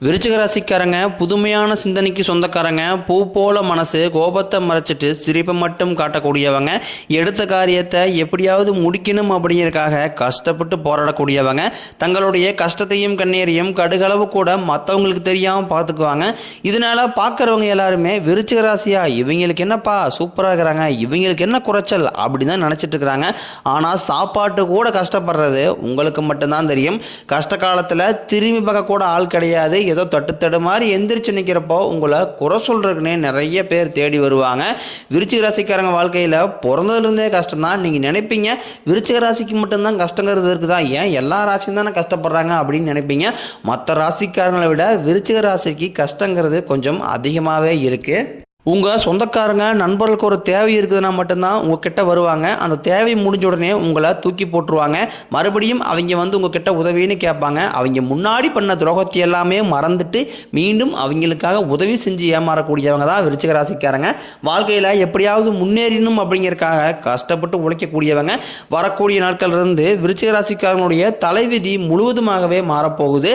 விருச்சிக ராசிக்காரங்க புதுமையான சிந்தனைக்கு சொந்தக்காரங்க. பூ போல மனசு, கோபத்தை மறைச்சிட்டு சிரிப்பை மட்டும் காட்டக்கூடியவங்க. எடுத்த காரியத்தை எப்படியாவது முடிக்கணும் அப்படிங்கிறதுக்காக கஷ்டப்பட்டு போராடக்கூடியவங்க. தங்களுடைய கஷ்டத்தையும் கண்ணீரையும் கடுகளவு கூட மற்றவங்களுக்கு தெரியாமல் பார்த்துக்குவாங்க. இதனால பார்க்குறவங்க எல்லாருமே விருச்சிக ராசியா, இவங்களுக்கு என்னப்பா சூப்பராக இருக்கிறாங்க, இவங்களுக்கு என்ன குறைச்சல் அப்படின்னு தான் நினச்சிட்டு இருக்கிறாங்க. ஆனால் சாப்பாட்டு கூட கஷ்டப்படுறது உங்களுக்கு மட்டும்தான் தெரியும். கஷ்ட காலத்தில் திரும்பி பார்க்க கூட ஆள் கிடையாது. ஏதோ தட்டு மாதிரி எந்திரிச்சு நிற்கிறப்போ உங்களை குறை சொல்றதுக்குன்னே நிறைய பேர் தேடி வருவாங்க. விருச்சிக ராசிக்காரங்க வாழ்க்கையில் பிறந்ததுலேருந்தே கஷ்டம் தான். நீங்கள் நினைப்பீங்க விருச்சிக ராசிக்கு மட்டும்தான் கஷ்டங்கிறது இருக்குதா, ஏன் எல்லா ராசியும் தானே கஷ்டப்படுறாங்க அப்படின்னு நினைப்பீங்க. மற்ற ராசிக்காரங்களை விட விருச்சிக ராசிக்கு கஷ்டங்கிறது கொஞ்சம் அதிகமாகவே இருக்குது. உங்கள் சொந்தக்காரங்க நண்பர்களுக்கு ஒரு தேவை இருக்குதுன்னா மட்டும்தான் உங்ககிட்ட வருவாங்க. அந்த தேவை முடிஞ்ச உடனே உங்களை தூக்கி போட்டுருவாங்க. மறுபடியும் அவங்க வந்து உங்ககிட்ட உதவின்னு கேட்பாங்க. அவங்க முன்னாடி பண்ண துரோகத்தை எல்லாமே மறந்துட்டு மீண்டும் அவங்களுக்காக உதவி செஞ்சு ஏமாறக்கூடியவங்க தான் விருச்சிக ராசிக்காரங்க. வாழ்க்கையில் எப்படியாவது முன்னேறணும் அப்படிங்கிறதுக்காக கஷ்டப்பட்டு உழைக்கக்கூடியவங்க. வரக்கூடிய நாட்கள் இருந்து விருச்சிக ராசிக்காரங்களுடைய தலைவிதி முழுவதுமாகவே மாறப்போகுது.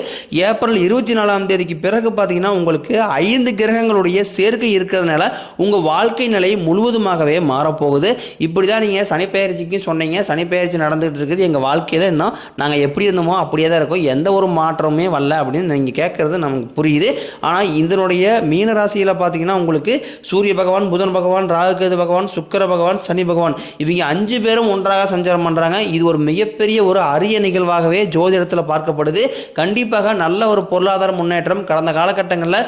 ஏப்ரல் 24ஆம் தேதிக்கு பிறகு பார்த்தீங்கன்னா உங்களுக்கு 5 கிரகங்களுடைய சேர்க்கை இருக்கிறதுனால உங்கள் வாழ்க்கை நிலை முழுவதுமாகவே மாறப்போகுது. இப்படி தான் நீங்கள் சனிப்பெயர்ச்சிக்கு சொன்னீங்க. சனிப்பெயர்ச்சி நடந்துகிட்டு இருக்குது, எங்கள் வாழ்க்கையில் இன்னும் நாங்கள் எப்படி இருந்தோமோ அப்படியே தான் இருக்கும், எந்த ஒரு மாற்றமுமே வரல அப்படின்னு நீங்கள் கேட்குறது நமக்கு புரியுது. ஆனால் இதனுடைய மீன ராசியில் பார்த்தீங்கன்னா உங்களுக்கு சூரிய பகவான், புதன் பகவான், ராகுகேது பகவான், சுக்கிர பகவான், சனி பகவான் இவங்க 5 பேரும் ஒன்றாக சஞ்சாரம் பண்ணுறாங்க. இது ஒரு மிகப்பெரிய ஒரு அரிய நிகழ்வாகவே ஜோதிடத்தில் பார்க்கப்படுது. கண்டிப்பாக நல்ல ஒரு பொருளாதார முன்னேற்றம். கடந்த காலகட்டங்களில்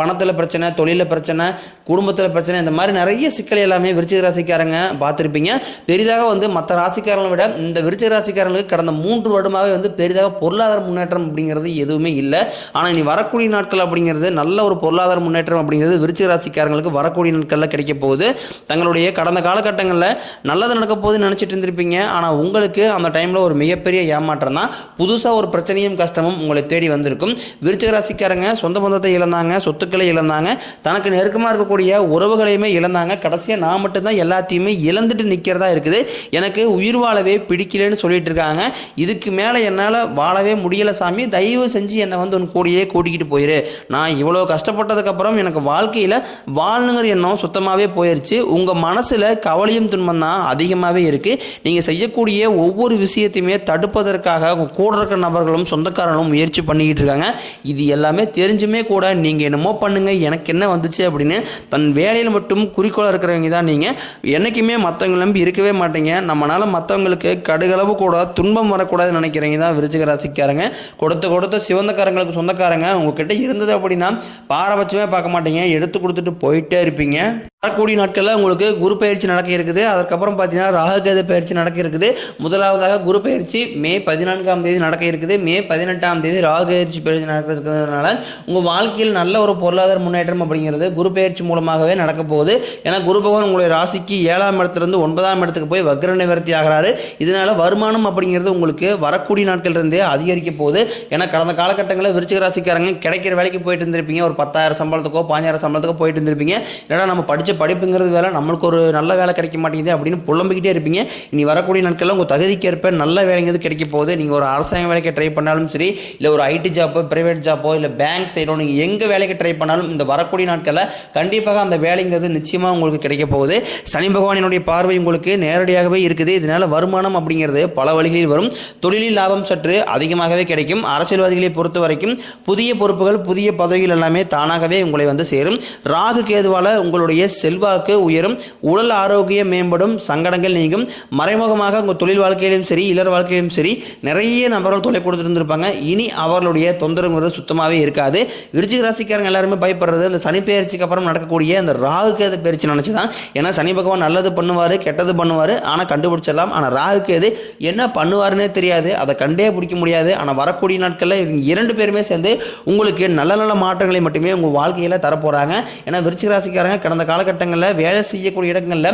பணத்தில் பிரச்சனை, தொழிலில் பிரச்சனை, குடும்பத்தில் பிரச்சனை, இந்த மாதிரி நிறைய சிக்கல் எல்லாமே விருச்சிக ராசிக்காரங்க பார்த்துருப்பீங்க. பெரிதாக வந்து மற்ற ராசிக்காரங்களை விட இந்த விருச்சிக ராசிக்காரங்களுக்கு கடந்த 3 வருடமாகவே வந்து பெரிதாக பொருளாதார முன்னேற்றம் அப்படிங்கிறது எதுவுமே இல்லை. ஆனால் இனி வரக்கூடிய நாட்கள் அப்படிங்கிறது நல்ல ஒரு பொருளாதார முன்னேற்றம் அப்படிங்கிறது விருச்சிக ராசிக்காரங்களுக்கு வரக்கூடிய நாட்களில் கிடைக்க போகுது. தங்களுடைய கடந்த காலகட்டங்களில் நல்லது நடக்க போகுதுன்னு நினச்சிட்டு இருந்திருப்பீங்க. ஆனால் உங்களுக்கு அந்த டைமில் ஒரு மிகப்பெரிய ஏமாற்றம் தான். புதுசாக ஒரு பிரச்சனையும் கஷ்டமும் உங்களை தேடி வந்திருக்கும். விருச்சிக ராசிக்காரங்க சொந்த பந்தத்தை இழந்தாங்க, சொத்துக்களை இழந்தாங்க, தனக்கு நெருக்கமாக இருக்கக்கூடிய உறவுகளையுமே இழந்தாங்க. கடைசியாக நான் மட்டும்தான் எல்லாத்தையுமே இழந்துட்டு நிற்கிறதா இருக்குது, எனக்கு உயிர் வாழவே பிடிக்கலன்னு சொல்லிட்டு இருக்காங்க. இதுக்கு மேலே என்னால் வாழவே முடியலை சாமி, தயவு செஞ்சு என்னை வந்து உன் கூடியே கூட்டிக்கிட்டு போயிரு. நான் இவ்வளோ கஷ்டப்பட்டதுக்கப்புறம் எனக்கு வாழ்க்கையில் வாழணுங்கிற எண்ணம் சுத்தமாகவே போயிடுச்சு. உங்கள் மனசில் கவலையும் துன்பம் தான் அதிகமாகவே இருக்குது. நீங்கள் செய்யக்கூடிய ஒவ்வொரு விஷயத்தையுமே தடுப்பதற்காக உங்கள் கூட இருக்கிற நபர்களும் சொந்தக்காரங்களும் முயற்சி பண்ணிக்கிட்டு இருக்காங்க. இது எல்லாமே தெரிஞ்சுமே கூட நீங்கள் என்னமோ பண்ணுங்க, எனக்கு என்ன வந்துச்சு அப்படின்னு தன் வேலையில் மட்டும் குறிக்கோளாக இருக்கிறவங்க தான் நீங்கள். என்றைக்குமே மற்றவங்க நம்பி இருக்கவே மாட்டீங்க. நம்மளால மற்றவங்களுக்கு கடுகளவு கூட துன்பம் வரக்கூடாதுன்னு நினைக்கிறீங்க தான் விருச்சிக ராசிக்காரங்க. கொடுத்த சிவந்தக்காரங்களுக்கு சொந்தக்காரங்க உங்ககிட்ட இருந்தது அப்படின்னா பாரபட்சமே பார்க்க மாட்டீங்க, எடுத்து கொடுத்துட்டு போயிட்டே இருப்பீங்க. வரக்கூடிய நாட்களில் உங்களுக்கு குரு பயிற்சி நடக்க இருக்குது. அதுக்கப்புறம் பார்த்தீங்கன்னா ராகுகேது பயிற்சி நடக்க இருக்குது. முதலாவதாக குரு பயிற்சி மே 14ஆம் தேதி நடக்க இருக்குது. மே 18ஆம் தேதி ராகுகேது பயிற்சி நடக்க இருக்கிறதுனால உங்கள் வாழ்க்கையில் நல்ல ஒரு பொருளாதார முன்னேற்றம் அப்படிங்கிறது குரு பயிற்சி மூலமாகவே நடக்க போகுது. ஏன்னா குரு பகவான் உங்களுடைய ராசிக்கு 7ஆம் இடத்துலேருந்து 9ஆம் இடத்துக்கு போய் வக்ர நிவர்த்தி ஆகிறாரு. இதனால வருமானம் அப்படிங்கிறது உங்களுக்கு வரக்கூடிய நாட்கள் இருந்தே அதிகரிக்க போகுது. ஏன்னா கடந்த காலகட்டங்களில் விருச்சிக ராசிக்காரங்க கிடைக்கிற வேலைக்கு போயிட்டு இருந்திருப்பீங்க. ஒரு 10,000 சம்பளத்துக்கோ 15,000 சம்பளத்துக்கோ போயிட்டு இருந்திருப்பீங்க. ஏன்னா நம்ம படிச்ச படிப்புங்கிறது வேலை, நம்மளுக்கு ஒரு நல்ல வேலை கிடைக்க மாட்டேங்குது அப்படின்னு புலம்பிக்கிட்டே இருப்பீங்க. இனி வரக்கூடிய நாட்களில் உங்கள் தகுதிக்கு ஏற்ப நல்ல வேலைங்கிறது கிடைக்க போகுது. நீங்கள் ஒரு அரசாங்க வேலைக்கு ட்ரை பண்ணாலும் சரி, இல்லை ஒரு ஐடி ஜாப்போ, பிரைவேட் ஜாப்போ, இல்லை பேங்க் சைடோ, நீங்கள் எங்கே வேலைக்கு ட்ரை பண்ணாலும் இந்த வரக்கூடிய நாட்களில் கண்டிப்பாக அந்த வேலைங்கிறது நிச்சயமாக உங்களுக்கு கிடைக்க போகுது. சனி பகவானினுடைய பார்வை உங்களுக்கு நேரடியாகவே இருக்குது. இதனால் வருமானம் அப்படிங்கிறது பல வழிகளில் வரும். தொழிலில் லாபம் சற்று அதிகமாகவே கிடைக்கும். அரசியல்வாதிகளை பொறுத்த வரைக்கும் புதிய பொறுப்புகள், புதிய பதவிகள் எல்லாமே தானாகவே உங்களை வந்து சேரும். ராகு கேதுவால் உங்களுடைய செல்வாக்கு உயரும், உடல் ஆரோக்கியம் மேம்படும், சங்கடங்கள் நீங்கும். மறைமுகமாக உங்கள் தொழில் வாழ்க்கையிலும் சரி, இல்லற வாழ்க்கையிலும் சரி நிறைய நபர்கள் தொலை கொடுத்துருந்துருப்பாங்க. இனி அவர்களுடைய தொந்தரவுங்கிறது சுத்தமாகவே இருக்காது. விருச்சிக ராசிக்காரங்க எல்லாருமே பயப்படுறது அந்த சனி பெயர்ச்சிக்கு அப்புறம் நடக்கக்கூடிய அந்த ராகுகேது பயிற்சி நினச்சி தான். ஏன்னா சனி பகவான் நல்லது பண்ணுவார், கெட்டது பண்ணுவார், ஆனால் கண்டுபிடிச்சிடலாம். ஆனால் ராகுகேது என்ன பண்ணுவாருன்னே தெரியாது, அதை கண்டே பிடிக்க முடியாது. ஆனால் வரக்கூடிய நாட்களில் இவங்க 2 பேருமே சேர்ந்து உங்களுக்கு நல்ல நல்ல மாற்றங்களை மட்டுமே உங்கள் வாழ்க்கையில் தரப்போகிறாங்க. ஏன்னா விருச்சிக ராசிக்காரங்க கடந்த காலகட்டத்தில் காலகட்டங்களில் வேலை செய்யக்கூடிய இடங்களில்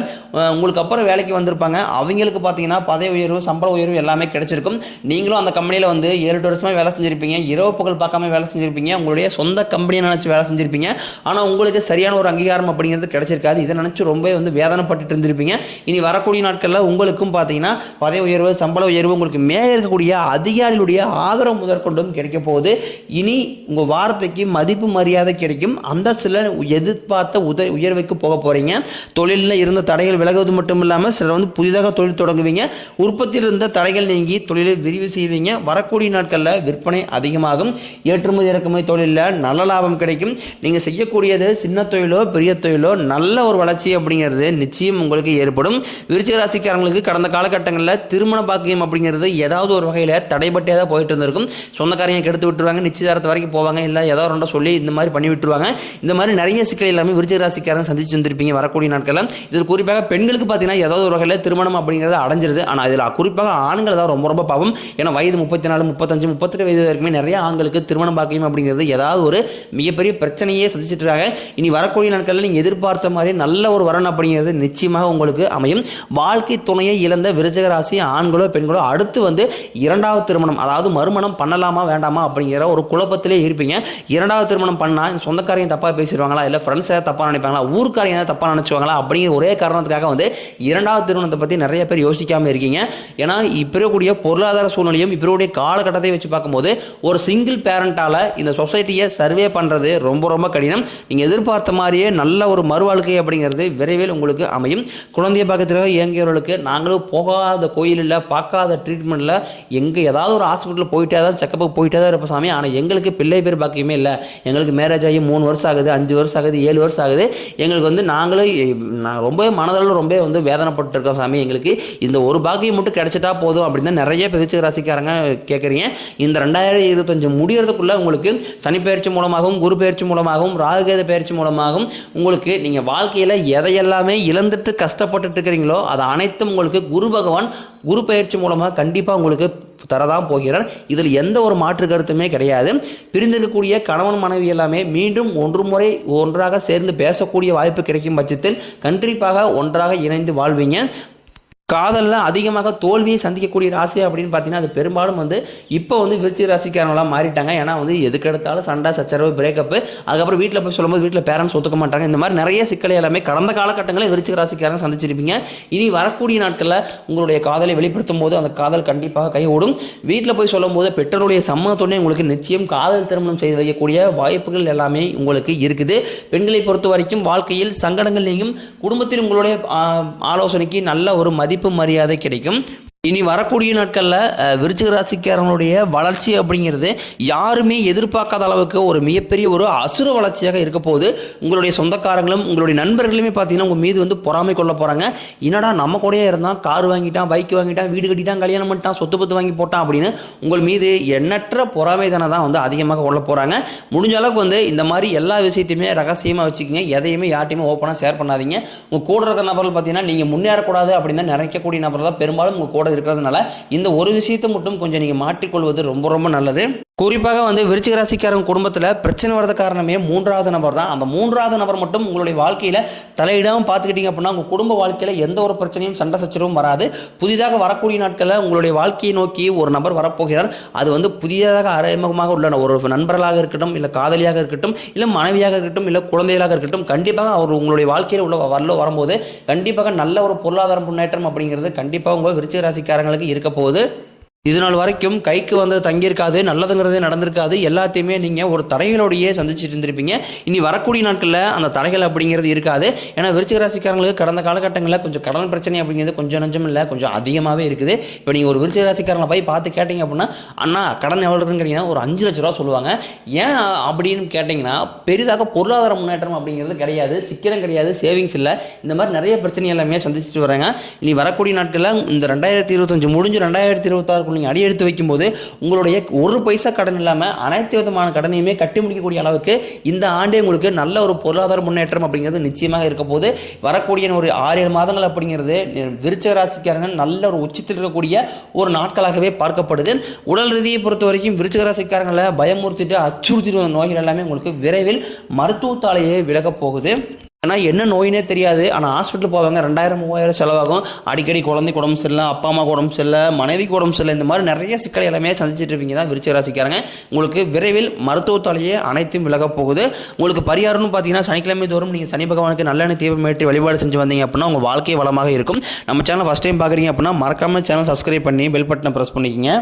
உங்களுக்கு அப்புறம் வேலைக்கு வந்திருப்பாங்க, அவங்களுக்கு பார்த்தீங்கன்னா பதவி உயர்வு சம்பள உயர்வு எல்லாமே கிடைச்சிருக்கும். நீங்களும் அந்த கம்பெனியில் வந்து 7 வருஷமாக வேலை செஞ்சுருப்பீங்க, இரவு பகல் பார்க்காம வேலை செஞ்சுருப்பீங்க, உங்களுடைய சொந்த கம்பெனியை நினச்சி வேலை செஞ்சுருப்பீங்க. ஆனால் உங்களுக்கு சரியான ஒரு அங்கீகாரம் அப்படிங்கிறது கிடைச்சிருக்காது. இதை நினச்சி ரொம்ப வந்து வேதனைப்பட்டு இருந்திருப்பீங்க. இனி வரக்கூடிய நாட்களில் உங்களுக்கும் பார்த்தீங்கன்னா பதவி உயர்வு சம்பள உயர்வு உங்களுக்கு மேலே இருக்கக்கூடிய அதிகாரிகளுடைய ஆதரவு முதற்கொண்டும் கிடைக்க போகுது. இனி உங்கள் வார்த்தைக்கு மதிப்பு மரியாதை கிடைக்கும். அந்த சில எதிர்பார்த்த உயர்வுக்கு போக போகிறீங்க. தொழிலில் இருந்த தடைகள் விலகுவது மட்டும் இல்லாமல் சிலர் வந்து புதிதாக தொழில் தொடங்குவீங்க. உற்பத்தியில் இருந்த தடைகள் நீங்கி தொழிலை விரிவு செய்வீங்க. வரக்கூடிய நாட்களில் விற்பனை அதிகமாகும். ஏற்றுமதி இறக்குமதி தொழிலில் நல்ல லாபம் கிடைக்கும். நீங்கள் செய்யக்கூடியது சின்ன தொழிலோ பெரிய தொழிலோ நல்ல ஒரு வளர்ச்சி அப்படிங்கிறது நிச்சயம் உங்களுக்கு ஏற்படும். விருச்சிக ராசிக்காரங்களுக்கு கடந்த காலகட்டங்களில் திருமண பாக்கியம் அப்படிங்கிறது ஏதாவது ஒரு வகையில் தடைபட்டே தான் போயிட்டு இருந்திருக்கும். சொந்தக்காரங்க கெடுத்து விட்டுருவாங்க, நிச்சயதாரத்து வரைக்கும் போவாங்க, இல்லை ஏதோ ரெண்டோ சொல்லி இந்த மாதிரி பண்ணி விட்டுருவாங்க. இந்த மாதிரி நிறைய சிக்கல் எல்லாமே விருச்சிக ராசிக்காரங்க சந்திச்சு வந்திருப்பீங்க வரக்கூடிய நாட்களில். இதில் குறிப்பாக பெண்களுக்கு பார்த்தீங்கன்னா ஏதாவது ஒரு வகையில் திருமணம் அப்படிங்கிறது அடைஞ்சிருது. ஆனால் இதில் குறிப்பாக ஆண்கள் தான் ரொம்ப ரொம்ப பாவம். ஏன்னா வயது 34 35 38 வயது வரைக்குமே நிறைய ஆண்களுக்கு திருமணம் பாக்கியம் அப்படிங்கிறது ஏதாவது ஒரு மிகப்பெரிய பிரச்சனையே சந்திச்சுட்டு இருக்காங்க. இனி வரக்கூடிய நாட்களில் நீங்கள் எதிர்பார்த்த மாதிரி நல்ல ஒரு வரன் அப்படிங்கிறது நிச்சயமாக உங்களுக்கு அமையும். வாழ்க்கை துணையை இழந்த விருச்சிக ராசி ஆண்களோ பெண்களோ அடுத்து வந்து இரண்டாவது திருமணம், அதாவது மறுமணம் பண்ணலாமா வேண்டாமா அப்படிங்கிற ஒரு குழப்பத்திலே இருப்பீங்க. இரண்டாவது திருமணம் பண்ணால் சொந்தக்காரங்க தப்பாக பேசிடுவாங்களா, இல்லை ஃப்ரெண்ட்ஸ் ஏதாவது தப்பாக நினைப்பாங்களா, ஊருக்காரங்க ஏதாவது தப்பாக நினச்சிவாங்களா அப்படிங்கிற ஒரே காரணத்துக்காக வந்து இரண்டாவது திருமணத்தை பற்றி நிறைய பேர் யோசிக்காமல் இருக்கீங்க. ஏன்னா இப்போ இருக்கக்கூடிய பொருளாதார சூழ்நிலையும் இப்போ இருக்கக்கூடிய காலகட்டத்தை வச்சு பார்க்கும்போது ஒரு சிங்கிள் பேரண்டால் இந்த சொசைட்டியை சர்வே பண்ணுறது ரொம்ப ரொம்ப கடினம். நீங்கள் எதிர்பார்த்த மாதிரியே நல்ல ஒரு மறுவாழ்க்கை அப்படிங்கிறது விரைவில் உங்களுக்கு அமையும். குழந்தைய பக்கத்தில் இயங்கியவர்களுக்கு நாங்களும் போகாத கோயில் இல்லை, பார்க்காத ட்ரீட்மெண்ட்டில் எங்கே ஏதாவது ஒரு ஹாஸ்பிட்டலில் போயிட்டே தான் செக்கப்புக்கு போயிட்டே தான் இருப்போம் சாமி. ஆனால் எங்களுக்கு பிள்ளை பேர் பாக்கியமே இல்லை. எங்களுக்கு மேரேஜ் ஆகி 3 வருஷம் ஆகுது, 5 வருஷம் ஆகுது, 7 வருஷம் ஆகுது. எங்களுக்கு வந்து நான் ரொம்பவே மனதளவில் ரொம்ப வந்து வேதனைப்பட்டு இருக்கோம் சாமி. எங்களுக்கு இந்த ஒரு பாக்கியம் மட்டும் கிடைச்சிட்டா போதும் அப்படின்னு தான் நிறைய விருச்சிக ராசிக்காரங்க கேட்குறீங்க. இந்த 2025 முடியறதுக்குள்ள உங்களுக்கு சனி பயிற்சி மூலமாகவும் குரு பயிற்சி மூலமாகவும் ராகுகேது பயிற்சி மூலமாகவும் உங்களுக்கு நீங்கள் வாழ்க்கையில் எதையெல்லாமே இழந்துட்டு கஷ்டப்பட்டுட்டு இருக்கிறீங்களோ அது அனைத்தும் உங்களுக்கு குரு பகவான் குரு பயிற்சி மூலமாக கண்டிப்பாக உங்களுக்கு தரதான் போகிறார். இதில் எந்த ஒரு மாற்று கருத்துமே கிடையாது. பிரிந்திருக்கக்கூடிய கணவன் மனைவி எல்லாமே மீண்டும் ஒன்றாக சேர்ந்து பேசக்கூடிய வாய்ப்பு கிடைக்கும் பட்சத்தில் கண்டிப்பாக ஒன்றாக இணைந்து வாழ்வீங்க. காதலில் அதிகமாக தோல்வியை சந்திக்கக்கூடிய ராசி அப்படின்னு பார்த்தீங்கன்னா அது பெரும்பாலும் வந்து இப்போ வந்து விருச்சிக ராசிக்காரங்களாம் மாறிட்டாங்க. ஏன்னா வந்து எதுக்கு எடுத்தாலும் சண்டை சச்சரவு பிரேக்கப்பு, அதுக்கப்புறம் வீட்டில் போய் சொல்லும்போது வீட்டில் பேரண்ட்ஸ் ஒத்துக்க மாட்டாங்க. இந்த மாதிரி நிறைய சிக்கலை எல்லாமே கடந்த காலகட்டங்களில் விருச்சிக ராசிக்காரங்க சந்திச்சிருப்பீங்க. இனி வரக்கூடிய நாட்களில் உங்களுடைய காதலை வெளிப்படுத்தும் போது அந்த காதல் கண்டிப்பாக கைகூடும். வீட்டில் போய் சொல்லும் போது பெற்றோருடைய சம்மதத்தோடனே உங்களுக்கு நிச்சயம் காதல் திருமணம் செய்து வைக்கக்கூடிய வாய்ப்புகள் எல்லாமே உங்களுக்கு இருக்குது. பெண்களை பொறுத்த வரைக்கும் வாழ்க்கையில் சங்கடங்கள் நீங்கும். குடும்பத்தில் உங்களுடைய ஆலோசனைக்கு நல்ல ஒரு மதிப்பு மரியாதை கிடைக்கும். இனி வரக்கூடிய நாட்களில் விருச்சிக ராசிக்காரங்களுடைய வளர்ச்சி அப்படிங்கிறது யாருமே எதிர்பார்க்காத அளவுக்கு ஒரு மிகப்பெரிய ஒரு அசுர வளர்ச்சியாக இருக்க போகுது. உங்களுடைய சொந்தக்காரங்களும் உங்களுடைய நண்பர்களுமே பார்த்தீங்கன்னா உங்கள் மீது வந்து பொறாமை கொள்ள போகிறாங்க. என்னடா நம்ம கூடயே இருந்தால் கார் வாங்கிட்டான், பைக் வாங்கிட்டான், வீடு கட்டிட்டான், கல்யாணம் பண்ணிட்டான், சொத்து பத்து வாங்கி போட்டான் அப்படின்னு உங்கள் மீது எண்ணற்ற பொறாமை தானே தான் வந்து அதிகமாக கொள்ள போகிறாங்க. முடிஞ்ச அளவுக்கு வந்து இந்த மாதிரி எல்லா விஷயத்தையுமே ரகசியமாக வச்சுக்கோங்க. எதையுமே யார்ட்டையுமே ஓப்பனாக ஷேர் பண்ணாதீங்க. உங்கள் கூட இருக்கிற நபர்கள் பார்த்தீங்கன்னா நீங்கள் முன்னேறக்கூடாது அப்படின்னு தான் நினைக்கக்கூடிய நபர்கள் தான் பெரும்பாலும் உங்கள் கூட இருக்கிறதுனால இந்த ஒரு விஷயத்தை மட்டும் கொஞ்சம் நீங்க மாற்றிக்கொள்வது ரொம்ப ரொம்ப நல்லது. குறிப்பாக வந்து விருச்சிக ராசிக்காரங்க குடும்பத்தில் பிரச்சனை வரது காரணமே 3வது நபர் தான். அந்த 3வது நபர் மட்டும் உங்களுடைய வாழ்க்கையில் தலையிடாமல் பார்த்துக்கிட்டீங்க அப்படின்னா உங்கள் குடும்ப வாழ்க்கையில் எந்த ஒரு பிரச்சனையும் சண்டை சச்சரவும் வராது. புதிதாக வரக்கூடிய நாட்களில் உங்களுடைய வாழ்க்கையை நோக்கி ஒரு நபர் வரப்போகிறார். அது வந்து புதிதாக அறிமுகமாக உள்ள ஒரு நண்பர்களாக இருக்கட்டும், இல்லை காதலியாக இருக்கட்டும், இல்லை மனைவியாக இருக்கட்டும், இல்லை குழந்தைகளாக இருக்கட்டும், கண்டிப்பாக அவர் உங்களுடைய வாழ்க்கையில் உள்ள வரும்போது கண்டிப்பாக நல்ல ஒரு பொருளாதார முன்னேற்றம் அப்படிங்கிறது கண்டிப்பாக உங்கள் விருச்சிக ராசிக்காரங்களுக்கு இருக்க போகுது. இது நாள் வரைக்கும் கைக்கு வந்து தங்கியிருக்காது, நல்லதுங்கிறதே நடந்திருக்காது. எல்லாத்தையுமே நீங்கள் ஒரு தடைகளோடையே சந்திச்சுட்டு இருந்திருப்பீங்க. இனி வரக்கூடிய நாட்களில் அந்த தடைகள் அப்படிங்கிறது இருக்காது. ஏன்னா விருச்சிக ராசிக்காரங்களுக்கு கடந்த காலகட்டங்களில் கொஞ்சம் கடன் பிரச்சனை அப்படிங்கிறது கொஞ்சம் நஞ்சம் இல்லை, கொஞ்சம் அதிகமாகவே இருக்குது. இப்போ நீங்கள் ஒரு விருச்சிக ராசிக்காரங்களை போய் பார்த்து கேட்டீங்க அப்படின்னா அண்ணா கடன் எவ்வளோ இருக்குன்னு கேட்டிங்கன்னா ஒரு 5 லட்ச ரூபா சொல்லுவாங்க. ஏன் அப்படின்னு கேட்டிங்கன்னா பெரிதாக பொருளாதார முன்னேற்றம் அப்படிங்கிறது கிடையாது, சிக்கனம் கிடையாது, சேவிங்ஸ் இல்லை. இந்த மாதிரி நிறைய பிரச்சனை எல்லாமே சந்திச்சுட்டு வராங்க. இனி வரக்கூடிய நாட்களில் இந்த 2025 முடிஞ்சு 2026 நீங்கள் அடி எடுத்து வைக்கும்போது உங்களுடைய ஒரு பைசா கடன் இல்லாமல் அனைத்து விதமான கடனையுமே கட்டி முடிக்கக்கூடிய அளவுக்கு இந்த ஆண்டே உங்களுக்கு நல்ல ஒரு பொருளாதார முன்னேற்றம் அப்படிங்கிறது நிச்சயமாக இருக்க போது. வரக்கூடிய ஒரு 6-7 மாதங்கள் அப்படிங்கிறது விருச்சிக ராசிக்காரங்க நல்ல ஒரு உச்சத்தில் இருக்கக்கூடிய ஒரு நாட்களாகவே பார்க்கப்படுது. உடல் ரீதியை பொறுத்த வரைக்கும் விருச்சிக ராசிக்காரங்களை பயமுறுத்திட்டு அச்சுறுத்திட்டு வந்த நோய்கள் எல்லாமே உங்களுக்கு விரைவில் மருத்துவத்தாலேயே விலகப் போகுது. ஏன்னா என்ன நோயினே தெரியாது. ஆனால் ஹாஸ்பிட்டல் போவாங்க, 2000-3000 செலவாகும். அடிக்கடி குழந்தைக்கு உடம்பு சரியில்லை, அப்பா அம்மாவுக்கு உடம்பு சரியில்லை, மனைவிக்கு உடம்பு சரியில்லை, இந்த மாதிரி நிறைய சிக்கல் எல்லாமே சந்திச்சுட்டு இருப்பீங்க தான் விருச்சிக ராசிக்காரங்க. உங்களுக்கு விரைவில் மருத்துவத்தாலேயே அனைத்தும் விலக போகுது. உங்களுக்கு பரிகாரம்னு பார்த்தீங்கன்னா சனிக்கிழமை தோறும் நீங்கள் சனி பகவானுக்கு நல்லெண்ணெய் தீபம் ஏற்றி வழிபாடு செஞ்சு வந்தீங்க அப்படின்னா உங்கள் வாழ்க்கை வளமாக இருக்கும். நம்ம சேனல் ஃபஸ்ட் டைம் பார்க்குறீங்க அப்படின்னா மறக்காமல் சேனல் சப்ஸ்கிரைப் பண்ணி பெல் பட்டனை ப்ரெஸ் பண்ணிக்கங்க.